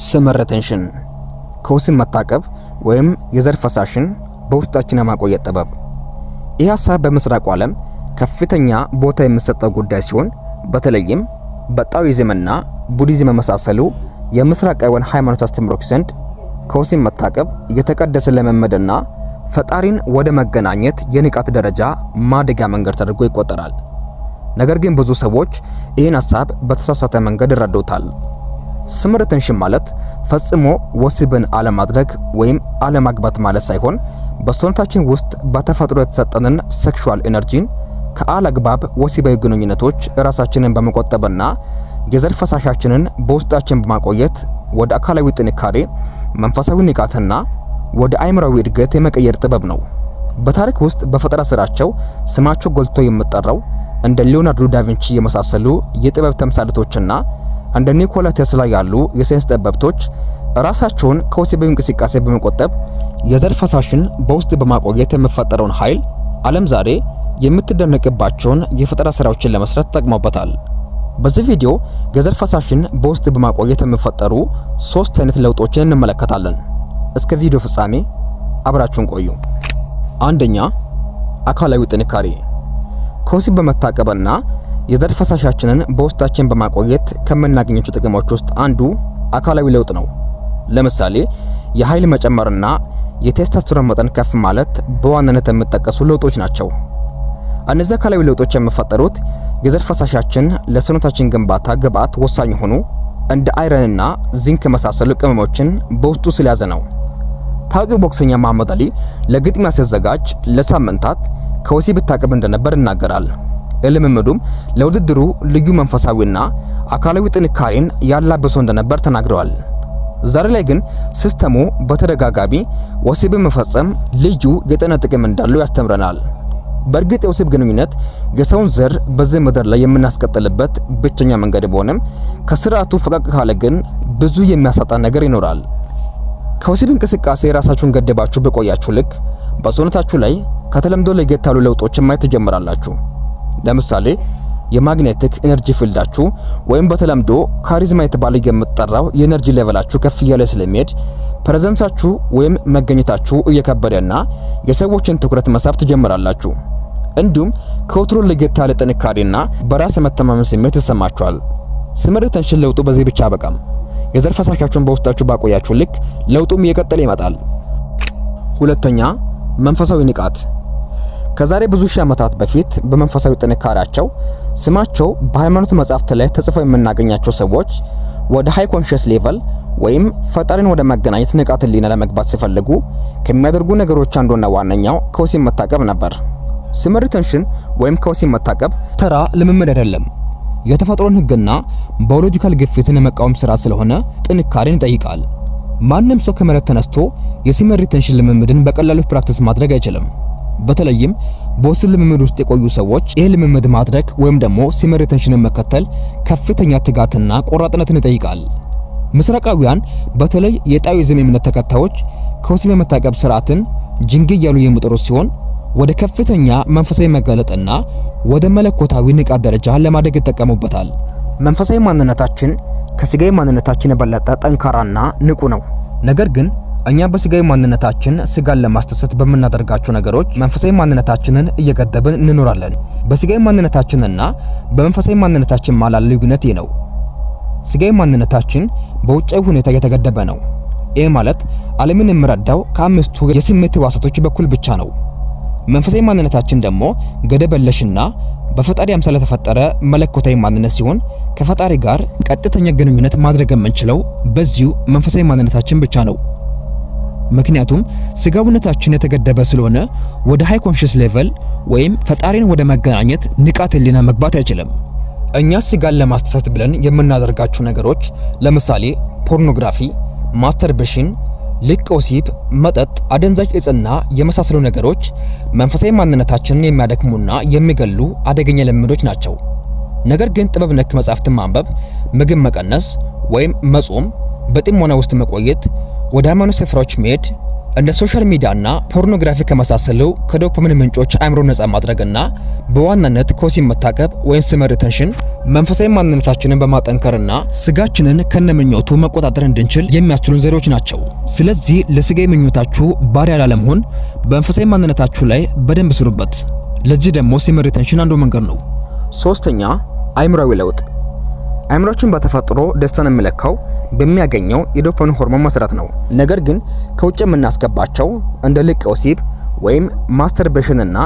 ሰመር ሪቴንሽን ከወሲብ መታቀብ ወይም የዘር ፈሳሽን በውስጣችን የማቆየት ጥበብ። ይህ ሀሳብ በምስራቁ ዓለም ከፍተኛ ቦታ የሚሰጠው ጉዳይ ሲሆን በተለይም በጣኦይዝምና ቡዲዝም የመሳሰሉ የምስራቃውያን ሃይማኖት አስተምህሮች ዘንድ ከወሲብ መታቀብ የተቀደሰ ልምምድና ፈጣሪን ወደ መገናኘት የንቃት ደረጃ ማደጊያ መንገድ ተደርጎ ይቆጠራል። ነገር ግን ብዙ ሰዎች ይህን ሀሳብ በተሳሳተ መንገድ ይረዱታል። ሰመር ሪቴንሽን ማለት ፈጽሞ ወሲብን አለማድረግ ወይም አለማግባት ማለት ሳይሆን በሰውነታችን ውስጥ በተፈጥሮ የተሰጠንን ሴክሹዋል ኤነርጂን ከአላግባብ ወሲባዊ ግንኙነቶች ራሳችንን በመቆጠብና የዘር ፈሳሻችንን በውስጣችን በማቆየት ወደ አካላዊ ጥንካሬ፣ መንፈሳዊ ንቃትና ወደ አእምሮአዊ እድገት የመቀየር ጥበብ ነው። በታሪክ ውስጥ በፈጠራ ስራቸው ስማቸው ጎልቶ የሚጠራው እንደ ሊዮናርዶ ዳቪንቺ የመሳሰሉ የጥበብ ተምሳሌቶችና እንደ ኒኮላ ቴስላ ያሉ የሳይንስ ጠበብቶች ራሳቸውን ከወሲባዊ እንቅስቃሴ በመቆጠብ የዘር ፈሳሽን በውስጥ በማቆየት የሚፈጠረውን ኃይል ዓለም ዛሬ የምትደነቅባቸውን የፈጠራ ስራዎችን ለመስራት ተጠቅመውበታል። በዚህ ቪዲዮ የዘር ፈሳሽን በውስጥ በማቆየት የሚፈጠሩ 3 አይነት ለውጦችን እንመለከታለን። እስከ ቪዲዮ ፍጻሜ አብራችሁን ቆዩ። አንደኛ፣ አካላዊ ጥንካሬ። ከወሲብ በመታቀብና የዘር ፈሳሻችንን በውስጣችን በማቆየት ከምናገኛቸው ጥቅሞች ውስጥ አንዱ አካላዊ ለውጥ ነው። ለምሳሌ የኃይል መጨመርና የቴስቶስትሮን መጠን ከፍ ማለት በዋናነት የሚጠቀሱ ለውጦች ናቸው። እነዚህ አካላዊ ለውጦች የሚፈጠሩት የዘር ፈሳሻችን ለሰውነታችን ግንባታ ግብዓት ወሳኝ ሆኑ እንደ አይረንና ዚንክ የመሳሰሉ ቅመሞችን በውስጡ ስለያዘ ነው። ታዋቂው ቦክሰኛ መሐመድ አሊ ለግጥሚያ ሲዘጋጅ ለሳምንታት ከወሲብ ይታቀብ እንደነበር ይናገራል። ልምምዱም ለውድድሩ ልዩ መንፈሳዊና አካላዊ ጥንካሬን ያላበሰው እንደነበር ተናግረዋል። ዛሬ ላይ ግን ሲስተሙ በተደጋጋሚ ወሲብን መፈጸም ልዩ የጤና ጥቅም እንዳለው ያስተምረናል። በእርግጥ የወሲብ ግንኙነት የሰውን ዘር በዚህ ምድር ላይ የምናስቀጥልበት ብቸኛ መንገድ ቢሆንም ከስርዓቱ ፈቀቅ ካለ ግን ብዙ የሚያሳጣ ነገር ይኖራል። ከወሲብ እንቅስቃሴ ራሳችሁን ገደባችሁ በቆያችሁ ልክ በሰውነታችሁ ላይ ከተለምዶ ለየት ያሉ ለውጦችን ማየት ትጀምራላችሁ። ለምሳሌ የማግኔቲክ ኤነርጂ ፊልዳችሁ ወይም በተለምዶ ካሪዝማ የተባለ የምትጠራው የኤነርጂ ሌቨላችሁ ከፍ እያለ ስለሚሄድ ፕሬዘንሳችሁ ወይም መገኘታችሁ እየከበደና የሰዎችን ትኩረት መሳብ ትጀምራላችሁ። እንዲሁም ከወትሮ ለየት ያለ ጥንካሬና በራስ መተማመን ስሜት ይሰማችኋል። ሰመር ሪቴንሽን ለውጡ በዚህ ብቻ አበቃም። የዘር ፈሳሻችሁን በውስጣችሁ ባቆያችሁ ልክ ለውጡም እየቀጠለ ይመጣል። ሁለተኛ፣ መንፈሳዊ ንቃት። ከዛሬ ብዙ ሺህ ዓመታት በፊት በመንፈሳዊ ጥንካሬያቸው ስማቸው በሃይማኖት መጻሕፍት ላይ ተጽፈው የምናገኛቸው ሰዎች ወደ ሃይ ኮንሺየስ ሌቨል ወይም ፈጣሪን ወደ መገናኘት ንቃተ ህሊና ለመግባት ሲፈልጉ ከሚያደርጉ ነገሮች አንዱና ዋነኛው ከወሲብ መታቀብ ነበር። ሰመር ሪቴንሽን ወይም ከወሲብ መታቀብ ተራ ልምምድ አይደለም። የተፈጥሮን ህግና ባዮሎጂካል ግፊትን የመቃወም ስራ ስለሆነ ጥንካሬን ይጠይቃል። ማንም ሰው ከመሬት ተነስቶ የሰመር ሪቴንሽን ልምምድን በቀላሉ ፕራክቲስ ማድረግ አይችልም። በተለይም በወሲብ ልምምድ ውስጥ የቆዩ ሰዎች ይህ ልምምድ ማድረግ ወይም ደግሞ ሰመር ሪቴንሽንን መከተል ከፍተኛ ትጋትና ቆራጥነትን ይጠይቃል። ምስራቃውያን በተለይ የጣኦይዝም እምነት ተከታዮች ከወሲብ የመታቀብ ስርዓትን ጅንግ እያሉ የሚጠሩ ሲሆን ወደ ከፍተኛ መንፈሳዊ መገለጥና ወደ መለኮታዊ ንቃት ደረጃ ለማደግ ይጠቀሙበታል። መንፈሳዊ ማንነታችን ከስጋዊ ማንነታችን የበለጠ ጠንካራና ንቁ ነው። ነገር ግን እኛ በስጋዊ ማንነታችን ስጋን ለማስደሰት በምናደርጋቸው ነገሮች መንፈሳዊ ማንነታችንን እየገደብን እንኖራለን። በስጋዊ ማንነታችንና በመንፈሳዊ ማንነታችን መሃል ልዩነት ነው። ስጋዊ ማንነታችን በውጫዊ ሁኔታ የተገደበ ነው። ይህ ማለት ዓለምን የሚረዳው ከአምስቱ የስሜት ህዋሳቶች በኩል ብቻ ነው። መንፈሳዊ ማንነታችን ደግሞ ገደብ የለሽና በፈጣሪ አምሳል የተፈጠረ መለኮታዊ ማንነት ሲሆን ከፈጣሪ ጋር ቀጥተኛ ግንኙነት ማድረግ የምንችለው በዚሁ መንፈሳዊ ማንነታችን ብቻ ነው። ምክንያቱም ስጋዊነታችን የተገደበ ስለሆነ ወደ ሃይ ኮንሺየስ ሌቨል ወይም ፈጣሪን ወደ መገናኘት ንቃተ ህሊና መግባት አይችልም። እኛ ስጋን ለማስደሰት ብለን የምናደርጋቸው ነገሮች ለምሳሌ ፖርኖግራፊ፣ ማስተርቤሽን፣ ልቅ ወሲብ፣ መጠጥ፣ አደንዛዥ እጽና የመሳሰሉ ነገሮች መንፈሳዊ ማንነታችንን የሚያደክሙና የሚገሉ አደገኛ ልምዶች ናቸው። ነገር ግን ጥበብ ነክ መጻሕፍትን ማንበብ፣ ምግብ መቀነስ ወይም መጾም፣ በጥሞና ውስጥ መቆየት፣ ወደ ሃይማኖት ስፍራዎች መሄድ፣ እንደ ሶሻል ሚዲያና ፖርኖግራፊ ከመሳሰሉ ከዶፓሚን ምንጮች አእምሮ ነፃ ማድረግና በዋናነት ከወሲብ መታቀብ ወይም ስመር ሪተንሽን መንፈሳዊ ማንነታችንን በማጠንከርና ስጋችንን ከነምኞቱ መቆጣጠር እንድንችል የሚያስችሉን ዘዴዎች ናቸው። ስለዚህ ለስጋዊ ምኞታችሁ ባሪያ ላለመሆን በመንፈሳዊ ማንነታችሁ ላይ በደንብ ስሩበት። ለዚህ ደግሞ ስመር ሪተንሽን አንዱ መንገድ ነው። ሶስተኛ አእምሯዊ ለውጥ። አእምሮአችን በተፈጥሮ ደስታን የሚለካው በሚያገኘው የዶፓሚን ሆርሞን መሰረት ነው። ነገር ግን ከውጭ የምናስገባቸው እንደ ልቅ ወሲብ ወይም ማስተርቤሽን እና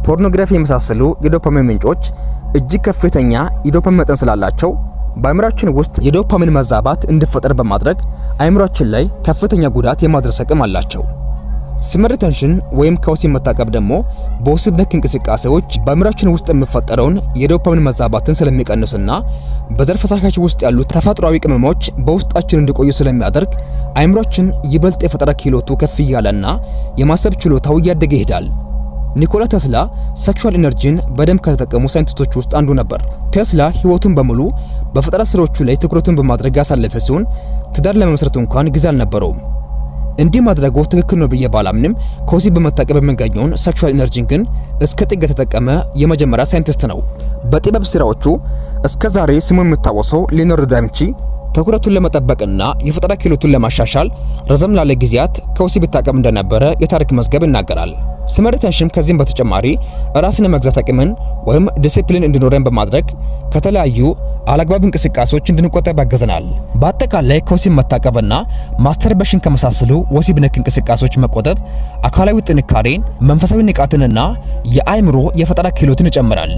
ፖርኖግራፊ የመሳሰሉ የዶፓሚን ምንጮች እጅግ ከፍተኛ የዶፓሚን መጠን ስላላቸው በአእምሮአችን ውስጥ የዶፓሚን መዛባት እንዲፈጠር በማድረግ አእምሮአችን ላይ ከፍተኛ ጉዳት የማድረስ አቅም አላቸው። ስመር ሪተንሽን ወይም ከወሲብ መታቀብ ደግሞ በወሲብ ነክ እንቅስቃሴዎች በአእምሮአችን ውስጥ የሚፈጠረውን የዶፓሚን መዛባትን ስለሚቀንስና በዘር ፈሳሾች ውስጥ ያሉ ተፈጥሯዊ ቅመሞች በውስጣችን እንዲቆዩ ስለሚያደርግ አእምሮአችን ይበልጥ የፈጠራ ክህሎቱ ከፍ እያለና የማሰብ ችሎታው እያደገ ይሄዳል። ኒኮላ ቴስላ ሴክሹዋል ኢነርጂን በደንብ ከተጠቀሙ ሳይንቲስቶች ውስጥ አንዱ ነበር። ቴስላ ህይወቱን በሙሉ በፈጠራ ስራዎቹ ላይ ትኩረቱን በማድረግ ያሳለፈ ሲሆን ትዳር ለመመስረቱ እንኳን ጊዜ አልነበረውም። እንዲህ ማድረጉ ትክክል ነው ብዬ ባላምንም ከወሲብ በመታቀብ የሚገኘውን ሴክሹዋል ኢነርጂን ግን እስከ ጥግ የተጠቀመ የመጀመሪያ ሳይንቲስት ነው። በጥበብ ስራዎቹ እስከ ዛሬ ስሙ የሚታወሰው ሊዮናርዶ ዳቪንቺ ትኩረቱን ለመጠበቅና የፈጠራ ክህሎቱን ለማሻሻል ረዘም ላለ ጊዜያት ከወሲብ ይታቀብ እንደነበረ የታሪክ መዝገብ ይናገራል። ስመር ሪተንሽን ከዚህም በተጨማሪ ራስን የመግዛት አቅምን ወይም ዲሲፕሊን እንዲኖረን በማድረግ ከተለያዩ አላግባብ እንቅስቃሴዎች እንድንቆጠብ ያገዘናል። በአጠቃላይ ከወሲብ መታቀብና ማስተርቤሽን ከመሳሰሉ ወሲብ ነክ እንቅስቃሴዎች መቆጠብ አካላዊ ጥንካሬን፣ መንፈሳዊ ንቃትንና የአእምሮ የፈጠራ ክህሎትን ይጨምራል።